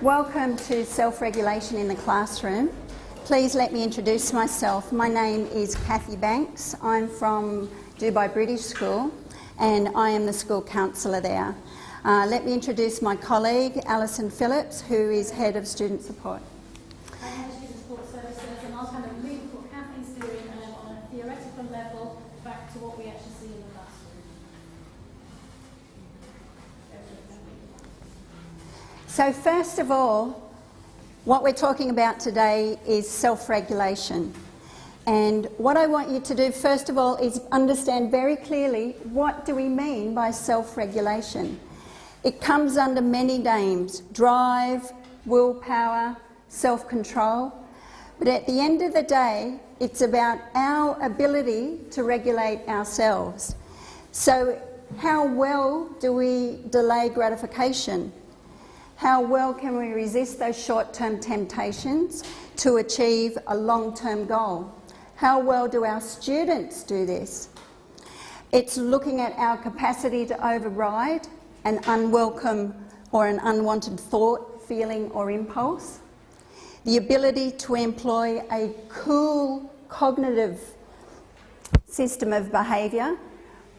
Welcome to Self-Regulation in the Classroom. Please let me introduce myself. My name is Kathy Banks. I'm from Dubai British School and I am the school counsellor there. Let me introduce my colleague Alison Phillips, who is Head of Student Support. I'm Head of Student Support Services, and I'll kind of move what Kathy's doing on a theoretical level back to what we actually see in the classroom. So first of all, what we're talking about today is self-regulation. And what I want you to do first of all is understand very clearly what do we mean by self-regulation. It comes under many names: drive, willpower, self-control. But at the end of the day, it's about our ability to regulate ourselves. So how well do we delay gratification? How well can we resist those short-term temptations to achieve a long-term goal? How well do our students do this? It's looking at our capacity to override an unwelcome or an unwanted thought, feeling or impulse. The ability to employ a cool cognitive system of behaviour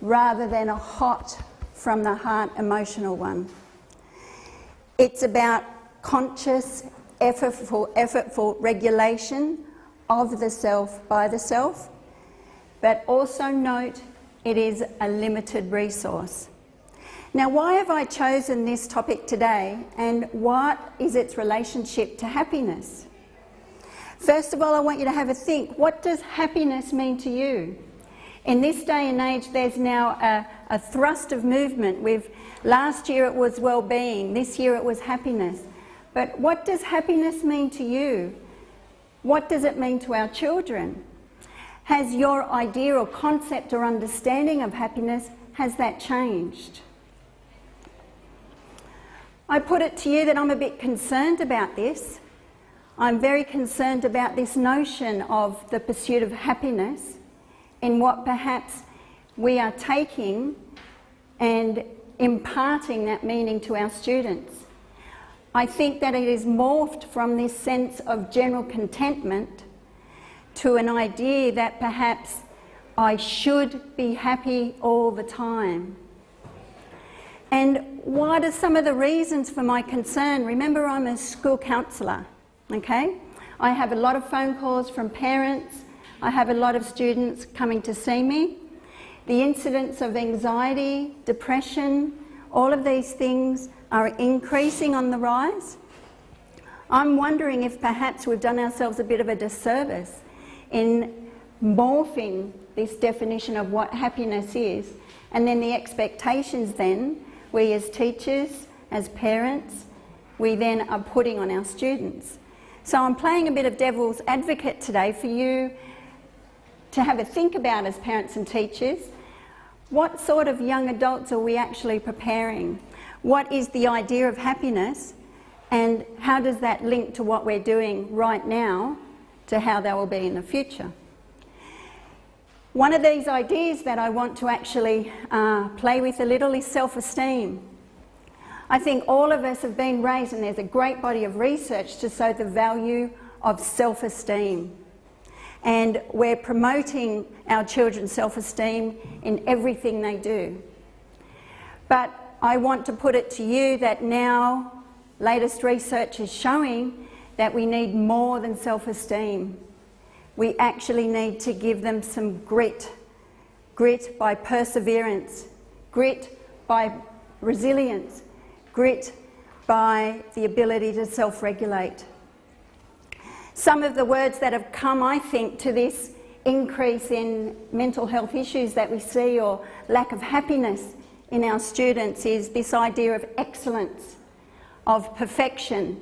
rather than a hot from the heart emotional one. It's about conscious, effortful regulation of the self by the self, but also note it is a limited resource. Now, why have I chosen this topic today, and what is its relationship to happiness? First of all, I want you to have a think. What does happiness mean to you? In this day and age, there's now a thrust of movement. Last year it was well-being, this year it was happiness. But what does happiness mean to you? What does it mean to our children? Has your idea or concept or understanding of happiness, has that changed? I put it to you that I'm a bit concerned about this. I'm very concerned about this notion of the pursuit of happiness in what perhaps we are taking and imparting that meaning to our students. I think that it is morphed from this sense of general contentment to an idea that perhaps I should be happy all the time. And what are some of the reasons for my concern? Remember, I'm a school counsellor, okay? I have a lot of phone calls from parents. I have a lot of students coming to see me. The incidence of anxiety, depression, all of these things are increasing on the rise. I'm wondering if perhaps we've done ourselves a bit of a disservice in morphing this definition of what happiness is, and then the expectations then, we as teachers, as parents, we then are putting on our students. So I'm playing a bit of devil's advocate today for you to have a think about as parents and teachers. What sort of young adults are we actually preparing? What is the idea of happiness, and how does that link to what we're doing right now to how they will be in the future? One of these ideas that I want to actually play with a little is self-esteem. I think all of us have been raised, and there's a great body of research to show the value of self-esteem. And we're promoting our children's self-esteem in everything they do. But I want to put it to you that now latest research is showing that we need more than self-esteem. We actually need to give them some grit. Grit by perseverance, grit by resilience, grit by the ability to self-regulate. Some of the words that have come, I think, to this increase in mental health issues that we see, or lack of happiness in our students, is this idea of excellence, of perfection,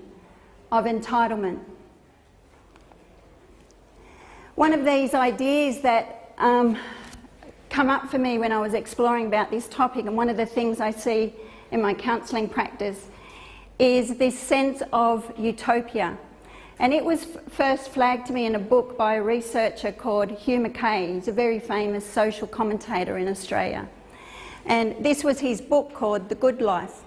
of entitlement. One of these ideas that come up for me when I was exploring about this topic, and one of the things I see in my counselling practice, is this sense of utopia. And it was first flagged to me in a book by a researcher called Hugh Mackay. He's a very famous social commentator in Australia. And this was his book called The Good Life.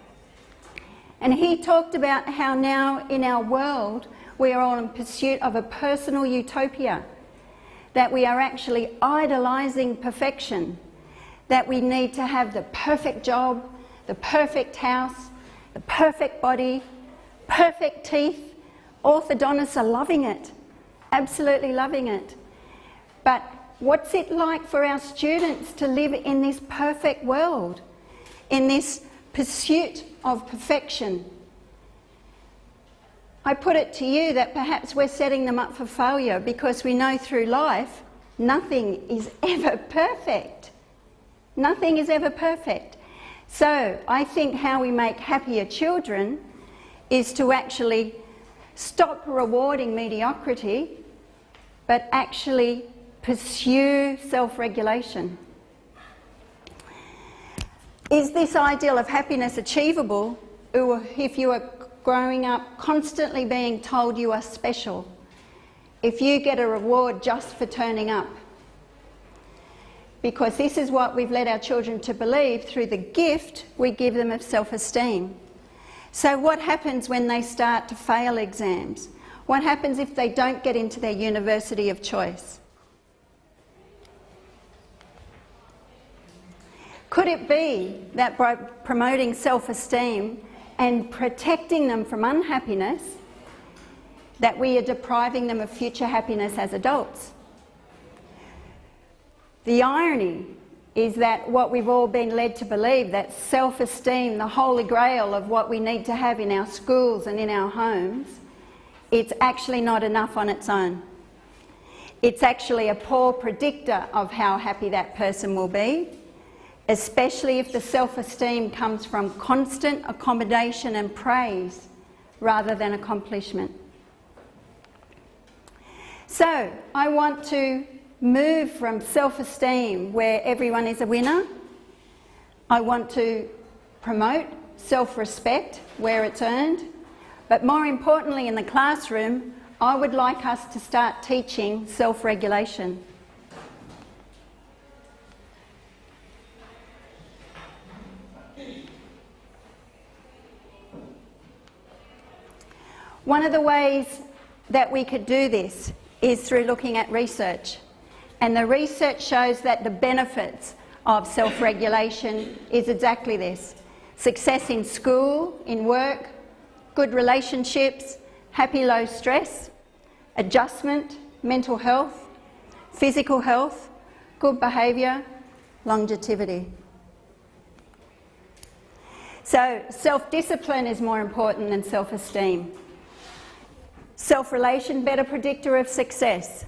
And he talked about how now in our world we are all in pursuit of a personal utopia, that we are actually idolising perfection, that we need to have the perfect job, the perfect house, the perfect body, perfect teeth. Orthodontists are loving it, absolutely loving it. But what's it like for our students to live in this perfect world, in this pursuit of perfection? I put it to you that perhaps we're setting them up for failure because we know through life nothing is ever perfect. Nothing is ever perfect. So I think how we make happier children is to actually stop rewarding mediocrity, but actually pursue self-regulation. Is this ideal of happiness achievable if you are growing up constantly being told you are special, if you get a reward just for turning up? Because this is what we've led our children to believe through the gift we give them of self-esteem. So what happens when they start to fail exams? What happens if they don't get into their university of choice? Could it be that by promoting self-esteem and protecting them from unhappiness, that we are depriving them of future happiness as adults? The irony is that what we've all been led to believe, that self-esteem, the holy grail of what we need to have in our schools and in our homes, it's actually not enough on its own. It's actually a poor predictor of how happy that person will be, especially if the self-esteem comes from constant accommodation and praise rather than accomplishment. So, I want to move from self-esteem where everyone is a winner. I want to promote self-respect where it's earned. But more importantly, in the classroom, I would like us to start teaching self-regulation. One of the ways that we could do this is through looking at research. And the research shows that the benefits of self-regulation is exactly this: success in school, in work, good relationships, happy low stress, adjustment, mental health, physical health, good behaviour, longevity. So self-discipline is more important than self-esteem. Self-relation, better predictor of success.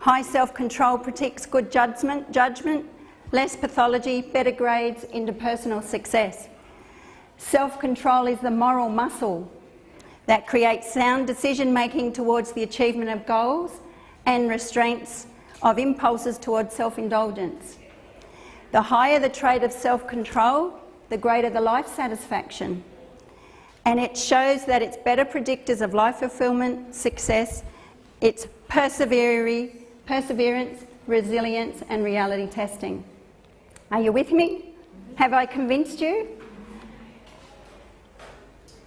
High self-control predicts good judgment, less pathology, better grades, interpersonal success. Self-control is the moral muscle that creates sound decision-making towards the achievement of goals and restraints of impulses towards self-indulgence. The higher the trait of self-control, the greater the life satisfaction. And it shows that it's better predictors of life fulfilment, success, it's perseverance, resilience and reality testing. Are you with me? Have I convinced you?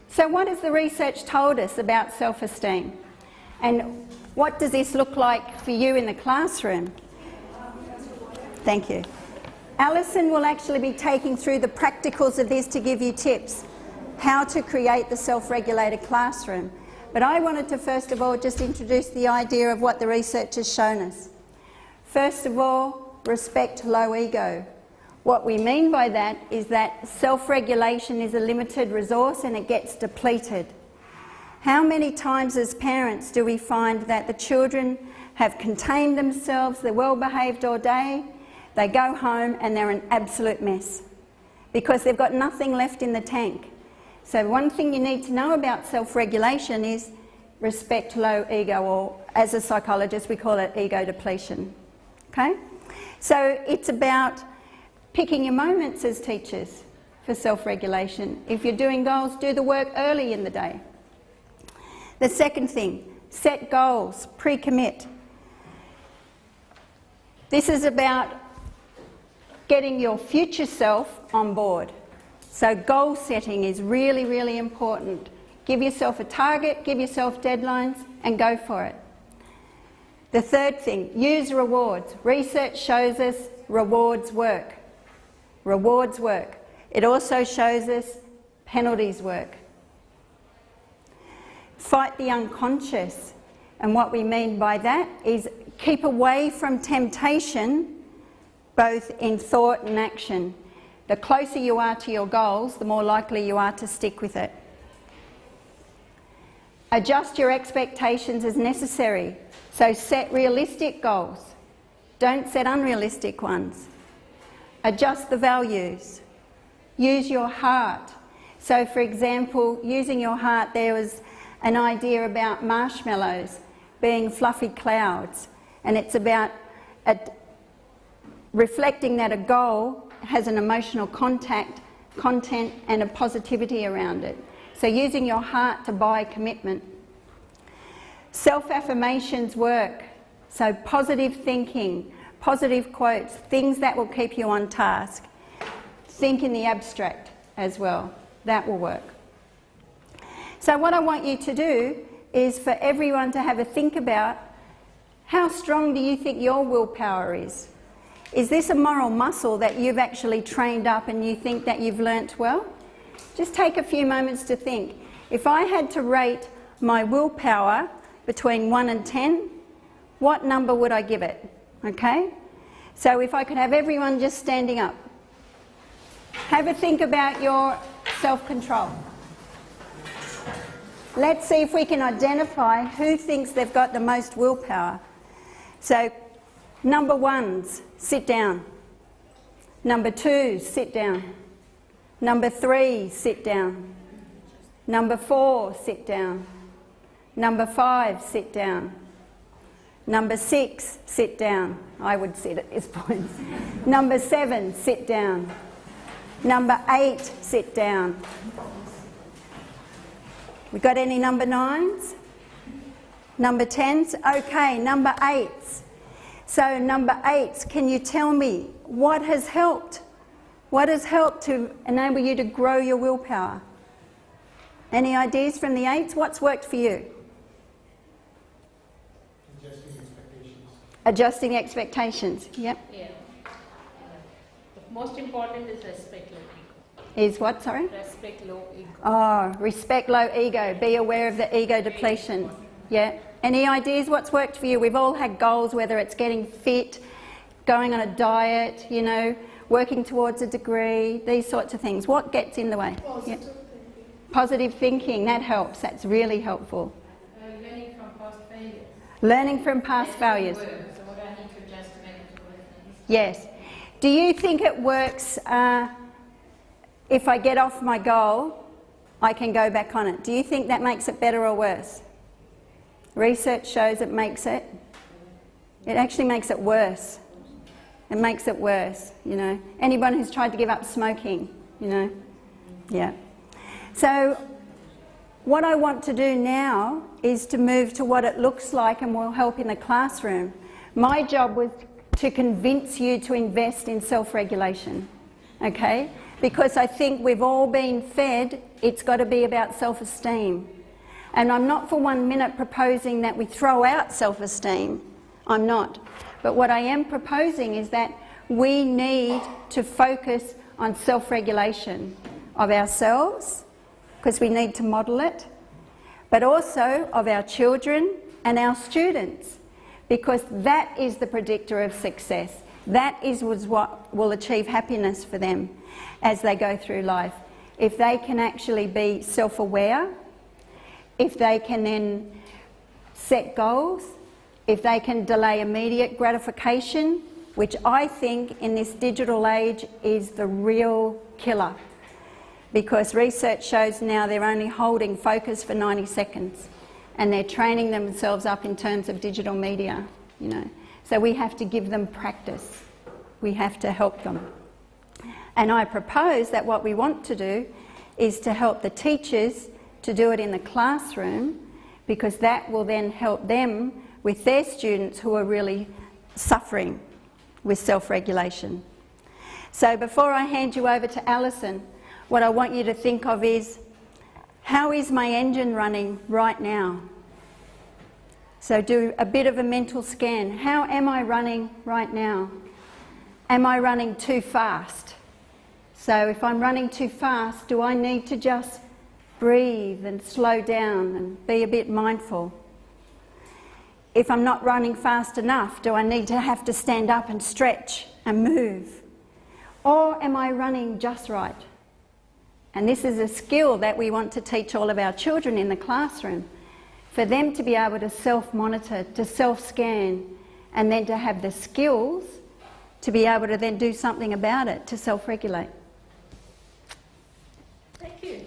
So what has the research told us about self-esteem? And what does this look like for you in the classroom? Thank you. Alison will actually be taking through the practicals of this to give you tips how to create the self-regulated classroom. But I wanted to first of all just introduce the idea of what the research has shown us. First of all, respect low ego. What we mean by that is that self-regulation is a limited resource and it gets depleted. How many times as parents do we find that the children have contained themselves, they're well behaved all day, they go home and they're an absolute mess because they've got nothing left in the tank. So one thing you need to know about self-regulation is respect low ego, or as a psychologist we call it ego depletion. Okay? So it's about picking your moments as teachers for self-regulation. If you're doing goals, do the work early in the day. The second thing, set goals, pre-commit. This is about getting your future self on board. So goal setting is really, really important. Give yourself a target, give yourself deadlines, and go for it. The third thing, use rewards. Research shows us rewards work. Rewards work. It also shows us penalties work. Fight the unconscious. And what we mean by that is keep away from temptation, both in thought and action. The closer you are to your goals, the more likely you are to stick with it. Adjust your expectations as necessary. So set realistic goals. Don't set unrealistic ones. Adjust the values. Use your heart. So for example, using your heart, there was an idea about marshmallows being fluffy clouds, and it's about reflecting that a goal has an emotional content and a positivity around it. So using your heart to buy commitment. Self-affirmations work. So positive thinking, positive quotes, things that will keep you on task. Think in the abstract as well. That will work. So what I want you to do is for everyone to have a think about, how strong do you think your willpower is? Is this a moral muscle that you've actually trained up and you think that you've learnt well? Just take a few moments to think. If I had to rate my willpower between 1 and 10, what number would I give it? Okay? So if I could have everyone just standing up. Have a think about your self-control. Let's see if we can identify who thinks they've got the most willpower. So, number 1s, sit down. Number 2s, sit down. Number 3, sit down. Number 4, sit down. Number 5, sit down. Number 6, sit down. I would sit at this point. Number 7, sit down. Number 8, sit down. We got any number 9s? Number 10s? Okay, number 8s. So number 8s, can you tell me what has helped? What has helped to enable you to grow your willpower? Any ideas from the 8s? What's worked for you? Adjusting expectations. Adjusting expectations, yep. Yeah. The most important is respect low ego. Is what, sorry? Respect low ego. Oh, respect low ego. Be aware of the ego depletion. Yeah. Any ideas what's worked for you? We've all had goals, whether it's getting fit, going on a diet, you know, working towards a degree, these sorts of things. What gets in the way? Positive thinking. Positive thinking, that helps. That's really helpful. Learning from past failures. Learning from past failures. So what I need to adjust to make it work. Yes. Do you think it works if I get off my goal, I can go back on it? Do you think that makes it better or worse? Research shows it makes it. It actually makes it worse. It makes it worse, you know. Anyone who's tried to give up smoking, you know. Yeah. So what I want to do now is to move to what it looks like and will help in the classroom. My job was to convince you to invest in self-regulation, okay? Because I think we've all been fed it's got to be about self-esteem. And I'm not for 1 minute proposing that we throw out self-esteem. I'm not. But what I am proposing is that we need to focus on self-regulation of ourselves, because we need to model it, but also of our children and our students, because that is the predictor of success. That is what will achieve happiness for them as they go through life. If they can actually be self-aware, if they can then set goals, if they can delay immediate gratification, which I think in this digital age is the real killer, because research shows now they're only holding focus for 90 seconds and they're training themselves up in terms of digital media, you know. So we have to give them practice. We have to help them. And I propose that what we want to do is to help the teachers to do it in the classroom, because that will then help them with their students who are really suffering with self-regulation. So before I hand you over to Alison, what I want you to think of is, how is my engine running right now? So do a bit of a mental scan. How am I running right now? Am I running too fast? So if I'm running too fast, do I need to just breathe and slow down and be a bit mindful? If I'm not running fast enough, do I need to have to stand up and stretch and move? Or am I running just right? And this is a skill that we want to teach all of our children in the classroom, for them to be able to self-monitor, to self-scan, and then to have the skills to be able to then do something about it, to self-regulate. Thank you.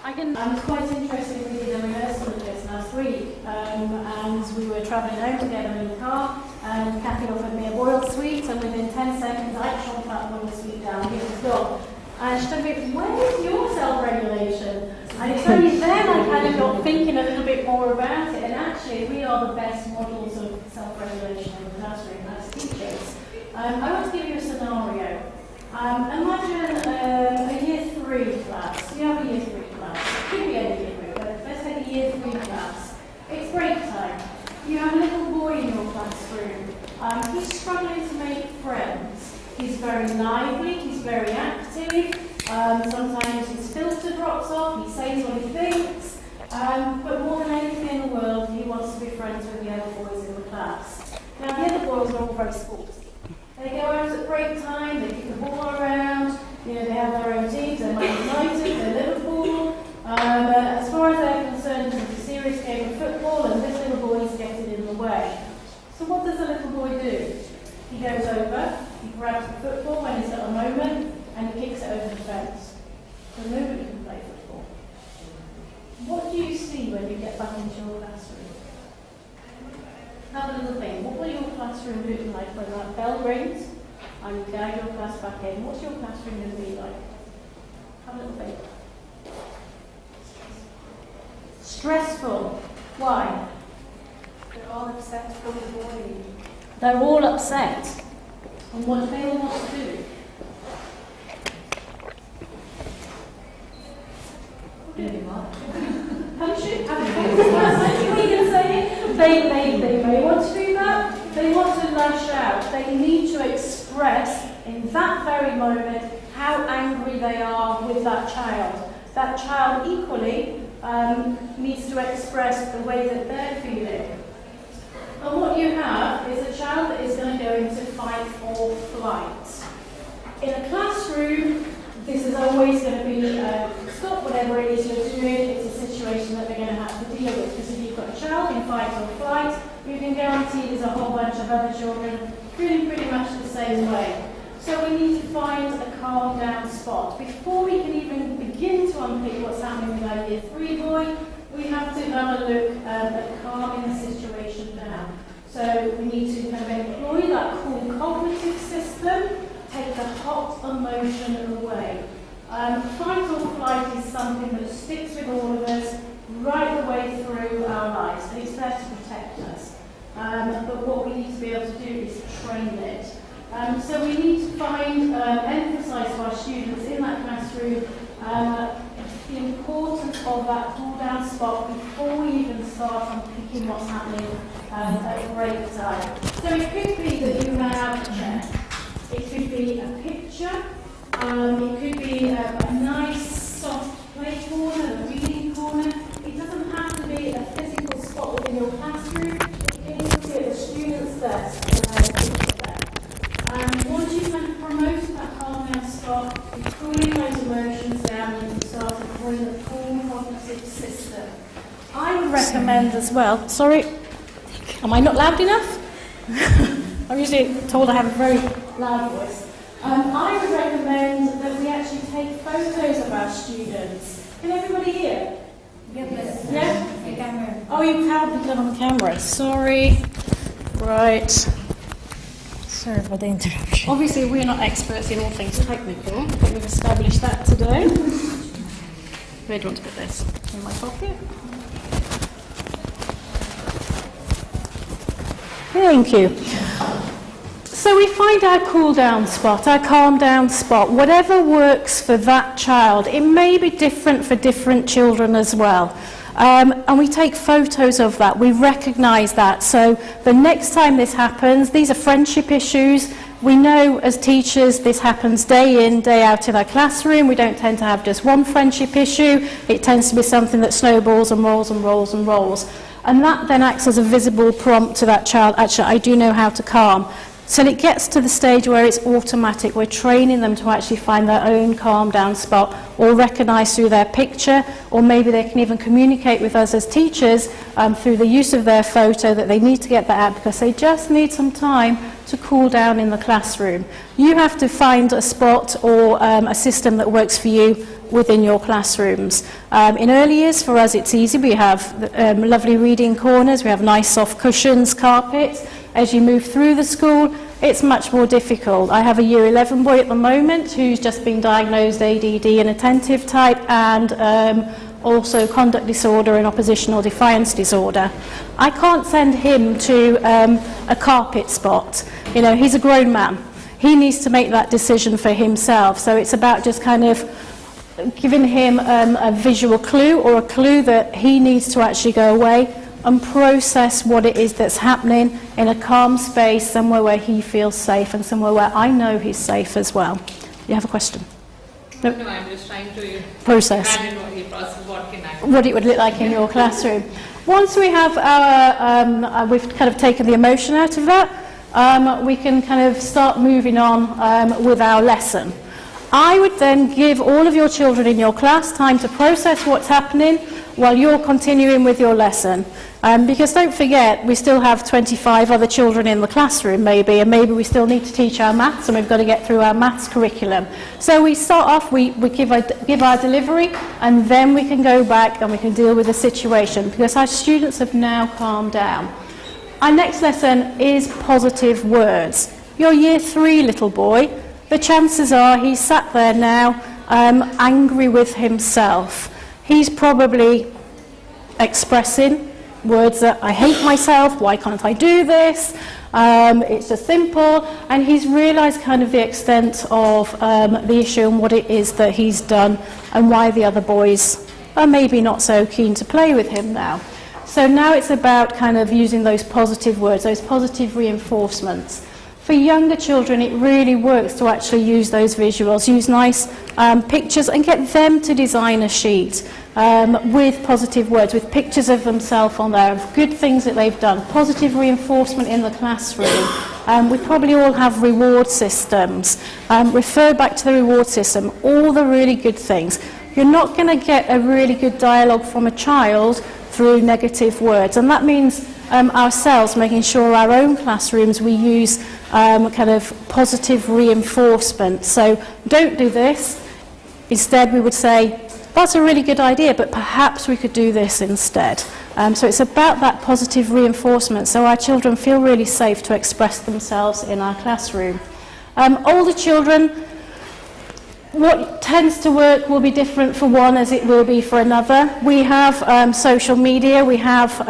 I was quite interested. We did a rehearsal of this last week, and we were travelling home together in the car, and Kathy offered me a boiled sweet, and within 10 seconds I shot that boiled sweet down, it was gone. And she told me, where's your self-regulation? And it's only then I kind of got thinking a little bit more about it, and actually we are the best models of self-regulation in the classroom as teachers. I want to give you a scenario. Imagine a year 3 class. You have a year 3 class. It could be any year group, but let's take a year 3 class. It's break time. You have a little boy in your classroom. He's struggling to make friends. He's very lively, he's very active. Sometimes his filter drops off, he says what he thinks. But more than anything in the world, he wants to be friends with the other boys in the class. Now, the other boys are all very sporty. They go out at break time, they kick the ball around, they have their own teams, they're Man United, they're Liverpool. As far as they're concerned, it's a serious game of football, and this little boy is getting in the way. So what does the little boy do? He goes over, he grabs the football when he's at a moment, and he kicks it over the fence. So nobody can play football. What do you see when you get back into your classroom? Have a little think. What will your classroom look like when that bell rings and you guide your class back in? What's your classroom going to be like? Have a little think. Stressful. Why? They're all upset from the morning. They're all upset. And what do they all want to do? Punch it? What are you going to say? They may want to do that. They want to lash out. They need to express in that very moment how angry they are with that child. That child equally needs to express the way that they're feeling. And what you have is a child that is going to go into fight or flight. In a classroom, this is always going to be stop whatever it is you're doing. It's a situation that they're going to have to deal with. Because if you've got a child in fight or flight, you can guarantee there's a whole bunch of other children feeling pretty much the same way. So we need to find a calm down spot. Before we can even begin to unpick what's happening with our year 3 boy, we have to have a look at calming the situation down. So we need to kind of employ that cool cognitive system, take the hot emotion away. Fight or flight is something that sticks with all of us right the way through our lives, and it's there to protect us. But what we need to be able to do is train it. So we need to find, emphasise to our students in that classroom the importance of that cool-down spot before we even start unpicking what's happening at break time. So it could be that you have a chair. It could be a picture. It could be a nice, soft play corner, a reading corner. It doesn't have to be a physical spot within your classroom. It could be at the student's desk. Once you kind of promote that calm-down spot, you're cooling those emotions down, and you start to bring the full cognitive system. I would recommend as well. Sorry, am I not loud enough? I'm usually told I have a very loud voice. I would recommend that we actually take photos of our students. Can everybody hear? Yeah? The camera. Oh, you can't be done on the camera. Sorry. Right. Sorry for the interruption. Obviously, we're not experts in all things technical, but we've established that today. Where do you want to put this? In my pocket? Thank you. So we find our cool down spot, our calm down spot, whatever works for that child. It may be different for different children as well. And we take photos of that, we recognise that. So the next time this happens, these are friendship issues. We know as teachers this happens day in, day out in our classroom. We don't tend to have just one friendship issue. It tends to be something that snowballs and rolls and rolls and rolls. And that then acts as a visible prompt to that child, actually, I do know how to calm. So it gets to the stage where it's automatic. We're training them to actually find their own calm down spot, or recognise through their picture, or maybe they can even communicate with us as teachers through the use of their photo that they need to get that out because they just need some time to cool down in the classroom. You have to find a spot or a system that works for you within your classrooms. In early years, for us, it's easy. We have lovely reading corners, we have nice soft cushions, carpets. As you move through the school, it's much more difficult. I have a Year 11 boy at the moment who's just been diagnosed ADD and attentive type, and also conduct disorder and oppositional defiance disorder. I can't send him to a carpet spot. You know, he's a grown man. He needs to make that decision for himself. So it's about just kind of giving him a visual clue, or a clue that he needs to actually go away and process what it is that's happening in a calm space, somewhere where he feels safe and somewhere where I know he's safe as well. You have a question? No, I'm just trying to process what it would look like in your classroom. Once we have our, we've kind of taken the emotion out of that, we can kind of start moving on with our lesson. I would then give all of your children in your class time to process what's happening while you're continuing with your lesson. Because don't forget, we still have 25 other children in the classroom maybe, and maybe we still need to teach our maths, and we've got to get through our maths curriculum. So we start off, we give our delivery, and then we can go back and we can deal with the situation, because our students have now calmed down. Our next lesson is positive words. Your Year 3 little boy, the chances are he's sat there now angry with himself. He's probably expressing words that I hate myself, why can't I do this, it's just simple, and he's realised kind of the extent of the issue and what it is that he's done and why the other boys are maybe not so keen to play with him now. So now it's about kind of using those positive words, those positive reinforcements. For younger children, it really works to actually use those visuals, use nice pictures, and get them to design a sheet with positive words, with pictures of themselves on there, of good things that they've done, positive reinforcement in the classroom. We probably all have reward systems. Refer back to the reward system, all the really good things. You're not going to get a really good dialogue from a child through negative words, and that means ourselves making sure our own classrooms we use kind of positive reinforcement. So don't do this. Instead we would say, that's a really good idea, but perhaps we could do this instead. So it's about that positive reinforcement, so our children feel really safe to express themselves in our classroom. Older children, what tends to work will be different for one as it will be for another. We have social media, we have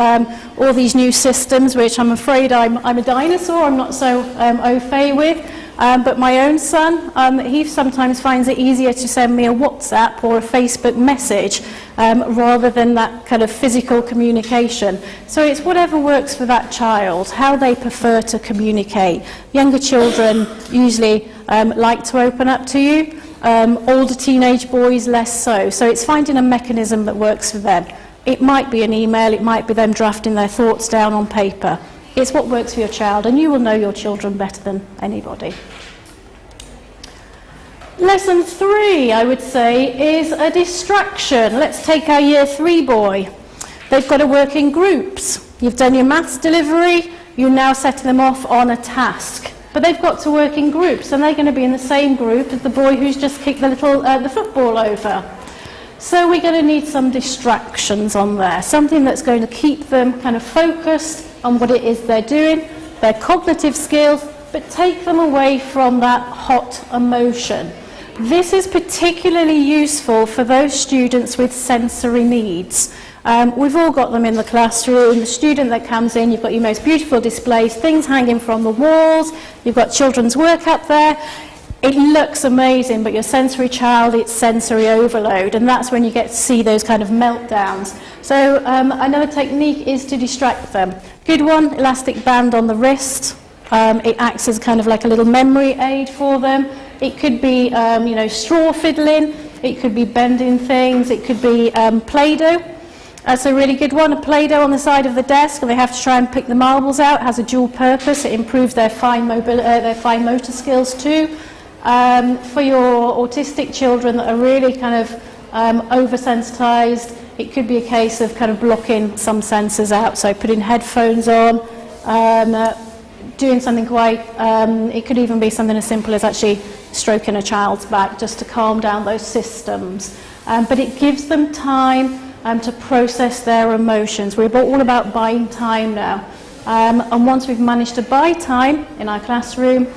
all these new systems, which I'm afraid I'm a dinosaur, I'm not so au fait with. But my own son, he sometimes finds it easier to send me a WhatsApp or a Facebook message rather than that kind of physical communication. So it's whatever works for that child, how they prefer to communicate. Younger children usually like to open up to you. Older teenage boys less so. So it's finding a mechanism that works for them. It might be an email, it might be them drafting their thoughts down on paper. It's what works for your child, and you will know your children better than anybody. Lesson 3, I would say, is a distraction. Let's take our Year 3 boy. They've got to work in groups. You've done your maths delivery, you're now setting them off on a task. But they've got to work in groups, and they're going to be in the same group as the boy who's just kicked the football over. So we're going to need some distractions on there, something that's going to keep them kind of focused on what it is they're doing, their cognitive skills, but take them away from that hot emotion. This is particularly useful for those students with sensory needs. We've all got them in the classroom. The student that comes in, you've got your most beautiful displays, things hanging from the walls, you've got children's work up there. It looks amazing, but your sensory child, it's sensory overload, and that's when you get to see those kind of meltdowns. So another technique is to distract them. Good one, elastic band on the wrist. It acts as kind of like a little memory aid for them. It could be, straw fiddling. It could be bending things. It could be Play-Doh. That's a really good one. A Play-Doh on the side of the desk, and they have to try and pick the marbles out. It has a dual purpose. It improves their fine motor skills too. For your autistic children that are really kind of oversensitized, it could be a case of kind of blocking some senses out. So putting headphones on, doing something quite, it could even be something as simple as actually stroking a child's back just to calm down those systems. But it gives them time to process their emotions. We're all about buying time now. And once we've managed to buy time in our classroom,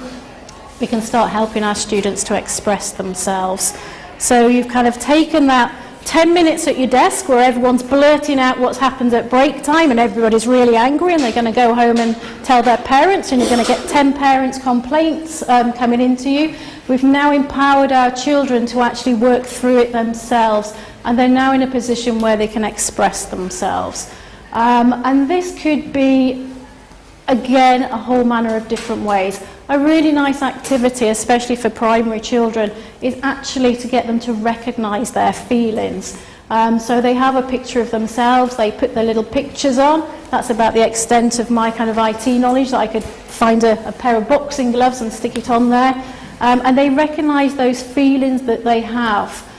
we can start helping our students to express themselves. So you've kind of taken that 10 minutes at your desk where everyone's blurting out what's happened at break time and everybody's really angry and they're going to go home and tell their parents, and you're going to get 10 parents' complaints coming into you. We've now empowered our children to actually work through it themselves, and they're now in a position where they can express themselves. And this could be, again, a whole manner of different ways. A really nice activity, especially for primary children, is actually to get them to recognise their feelings. So they have a picture of themselves, they put their little pictures on. That's about the extent of my kind of IT knowledge, that I could find a pair of boxing gloves and stick it on there. And they recognise those feelings that they have.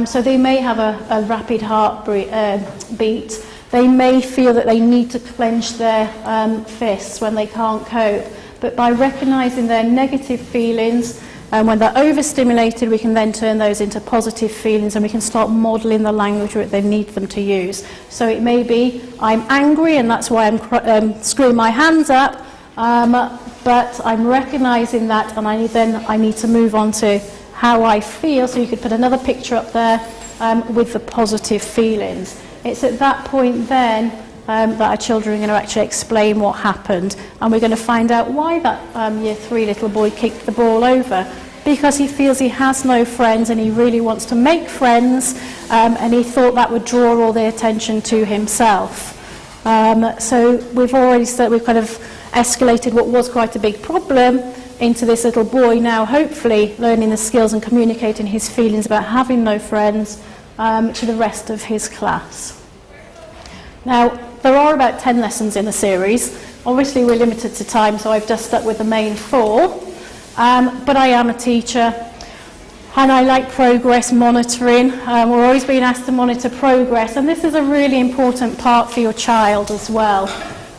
So they may have a rapid heartbeat. They may feel that they need to clench their fists when they can't cope. But by recognising their negative feelings, when they're overstimulated, we can then turn those into positive feelings, and we can start modelling the language that they need them to use. So it may be, I'm angry and that's why I'm screwing my hands up, but I'm recognising that, and I need to move on to how I feel. So you could put another picture up there with the positive feelings. It's at that point then that our children are going to actually explain what happened, and we're going to find out why that year 3 little boy kicked the ball over. Because he feels he has no friends and he really wants to make friends, and he thought that would draw all the attention to himself. So we've already said we've kind of escalated what was quite a big problem into this little boy now hopefully learning the skills and communicating his feelings about having no friends to the rest of his class. Now, there are about 10 lessons in the series. Obviously, we're limited to time, so I've just stuck with the main 4. But I am a teacher, and I like progress monitoring. We're always being asked to monitor progress, and this is a really important part for your child as well.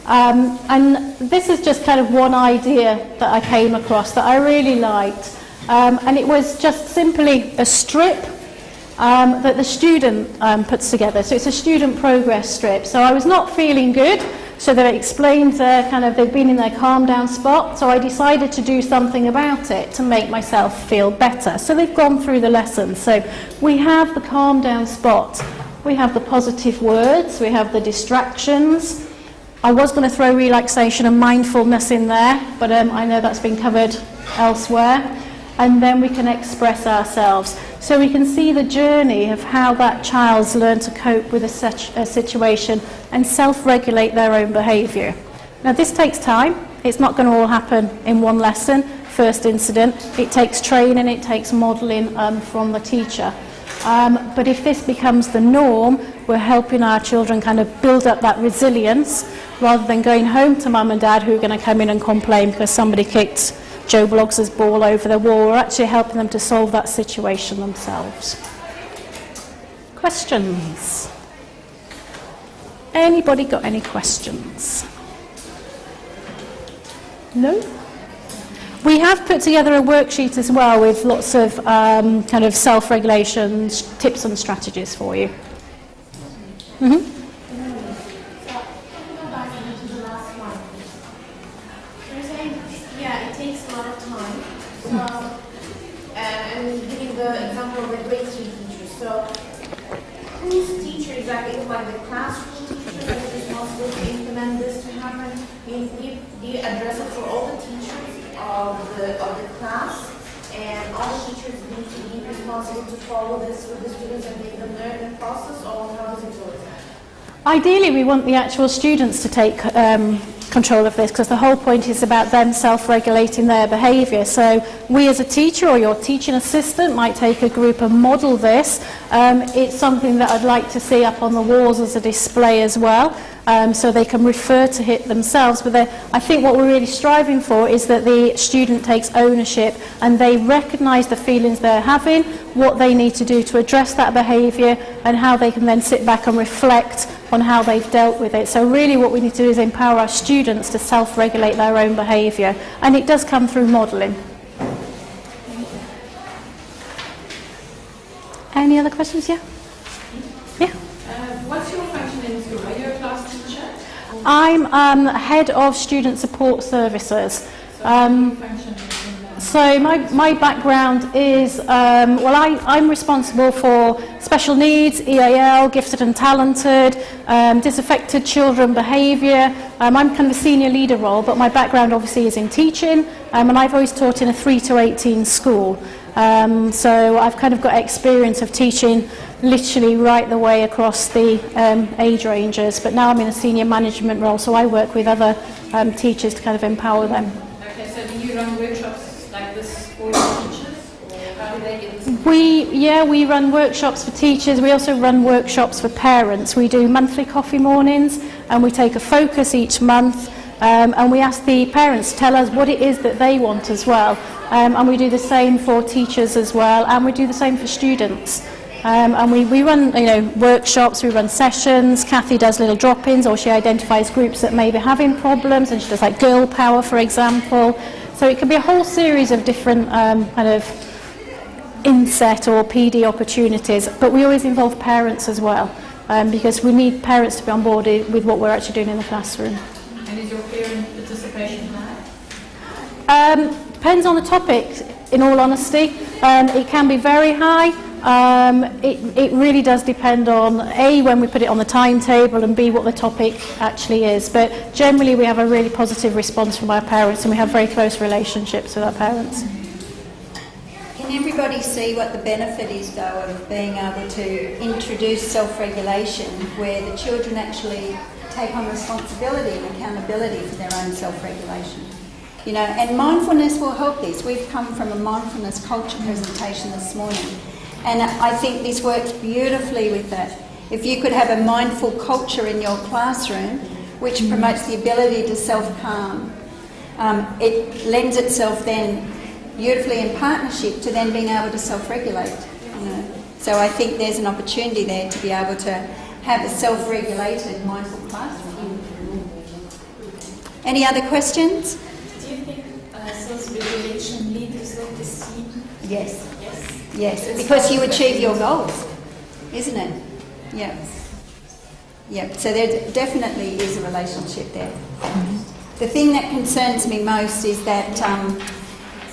And this is just kind of one idea that I came across that I really liked. And it was just simply a strip that the student puts together. So it's a student progress strip. So I was not feeling good, so they explained they've been in their calm down spot, so I decided to do something about it to make myself feel better. So they've gone through the lesson. So we have the calm down spot, we have the positive words, we have the distractions. I was going to throw relaxation and mindfulness in there, but I know that's been covered elsewhere. And then we can express ourselves. So we can see the journey of how that child's learned to cope with a situation and self-regulate their own behaviour. Now this takes time. It's not going to all happen in one lesson, first incident. It takes training, it takes modelling from the teacher. But if this becomes the norm, we're helping our children kind of build up that resilience rather than going home to mum and dad who are going to come in and complain because somebody kicked Joe Bloggs' ball over the wall. We're actually helping them to solve that situation themselves. Questions? Anybody got any questions? No? We have put together a worksheet as well with lots of kind of self-regulation tips and strategies for you. Mm-hmm. And giving the example of the grade 3 teacher. So, whose teacher exactly like the classroom teachers that are responsible to implement this to happen? Do you address it for all the teachers of the class, and all the teachers need to be responsible to follow this with the students and make them learn the process, or how does it work? Ideally, we want the actual students to take control of this, because the whole point is about them self-regulating their behaviour. So we as a teacher or your teaching assistant might take a group and model this. It's something that I'd like to see up on the walls as a display as well, so they can refer to it themselves. But I think what we're really striving for is that the student takes ownership and they recognise the feelings they're having, what they need to do to address that behaviour, and how they can then sit back and reflect on how they've dealt with it. So really what we need to do is empower our students to self-regulate their own behaviour, and it does come through modelling. Any other questions? Yeah? Yeah? What's your function in school? Are you a class teacher? I'm head of student support services. So my background is, I'm responsible for special needs, EAL, gifted and talented, disaffected children behaviour. I'm kind of a senior leader role, but my background obviously is in teaching, and I've always taught in a 3 to 18 school. So I've kind of got experience of teaching literally right the way across the age ranges, but now I'm in a senior management role, so I work with other teachers to kind of empower them. Okay, so do you run workshops like this for teachers, or how do they get this? We run workshops for teachers. We also run workshops for parents. We do monthly coffee mornings, and we take a focus each month, and we ask the parents to tell us what it is that they want as well. And we do the same for teachers as well, and we do the same for students. And we run workshops, we run sessions. Kathy does little drop-ins, or she identifies groups that may be having problems, and she does like girl power, for example. So it can be a whole series of different kind of inset or PD opportunities, but we always involve parents as well, because we need parents to be on board with what we're actually doing in the classroom. And is your parent participation high? Depends on the topic, in all honesty. It can be very high. It really does depend on A, when we put it on the timetable, and B, what the topic actually is. But generally we have a really positive response from our parents, and we have very close relationships with our parents. Can everybody see what the benefit is, though, of being able to introduce self-regulation, where the children actually take on responsibility and accountability for their own self-regulation? And mindfulness will help this. We've come from a mindfulness culture presentation this morning, and I think this works beautifully with that. If you could have a mindful culture in your classroom, which promotes the ability to self-calm, it lends itself then beautifully in partnership to then being able to self-regulate. So I think there's an opportunity there to be able to have a self-regulated mindful classroom. Any other questions? Do you think self-regulation leads like the seed? Yes. Yes, because you achieve your goals, isn't it? Yeah. Yeah, so there definitely is a relationship there. The thing that concerns me most is that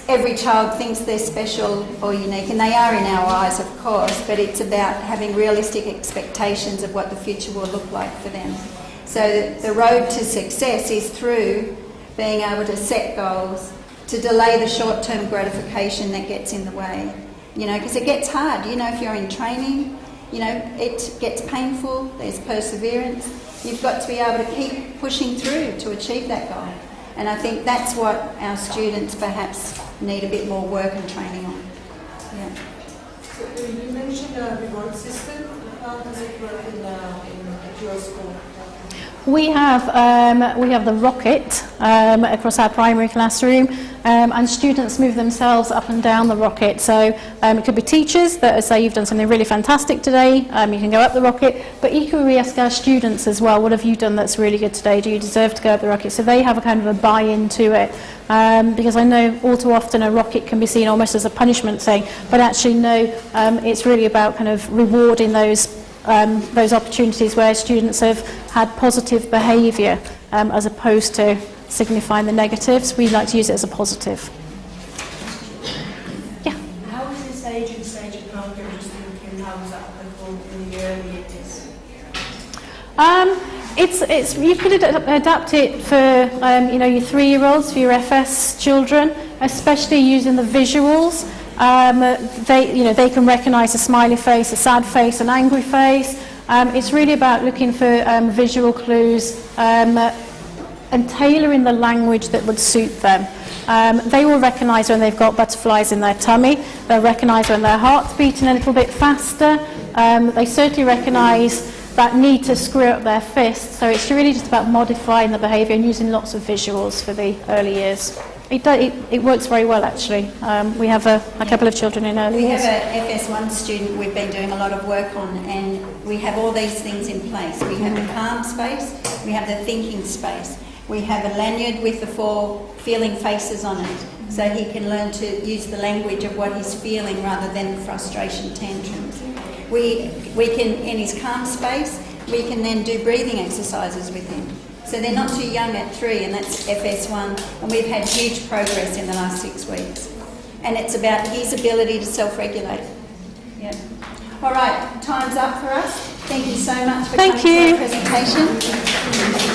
every child thinks they're special or unique, and they are in our eyes, of course, but it's about having realistic expectations of what the future will look like for them. So the road to success is through being able to set goals, to delay the short-term gratification that gets in the way. Because it gets hard. If you're in training, it gets painful, there's perseverance. You've got to be able to keep pushing through to achieve that goal. And I think that's what our students perhaps need a bit more work and training on. Yeah. So you mentioned a reward system. How does it work at your school? We have the rocket across our primary classroom, and students move themselves up and down the rocket. So it could be teachers that say you've done something really fantastic today, you can go up the rocket, but equally we ask our students as well, what have you done that's really good today? Do you deserve to go up the rocket? So they have a kind of a buy-in to it, because I know all too often a rocket can be seen almost as a punishment thing, but actually no, it's really about kind of rewarding those opportunities where students have had positive behaviour, as opposed to signifying the negatives. We like to use it as a positive. Yeah. How is this age and stage encounter just thinking how is that performed in the early 80s? It's you could adapt it for your 3-year-olds, for your FS children, especially using the visuals. They can recognise a smiley face, a sad face, an angry face. It's really about looking for visual clues and tailoring the language that would suit them. They will recognise when they've got butterflies in their tummy. They'll recognise when their heart's beating a little bit faster. They certainly recognise that need to screw up their fists. So it's really just about modifying the behaviour and using lots of visuals for the early years. It works very well, actually. We have a couple of children in early years. We have a FS1 student we've been doing a lot of work on, and we have all these things in place. We have the calm space, we have the thinking space. We have a lanyard with the 4 feeling faces on it, so he can learn to use the language of what he's feeling rather than frustration tantrums. We can, in his calm space, we can then do breathing exercises with him. So they're not too young at 3, and that's FS1, and we've had huge progress in the last 6 weeks. And it's about his ability to self-regulate. Yeah. All right, time's up for us. Thank you so much for coming to our presentation.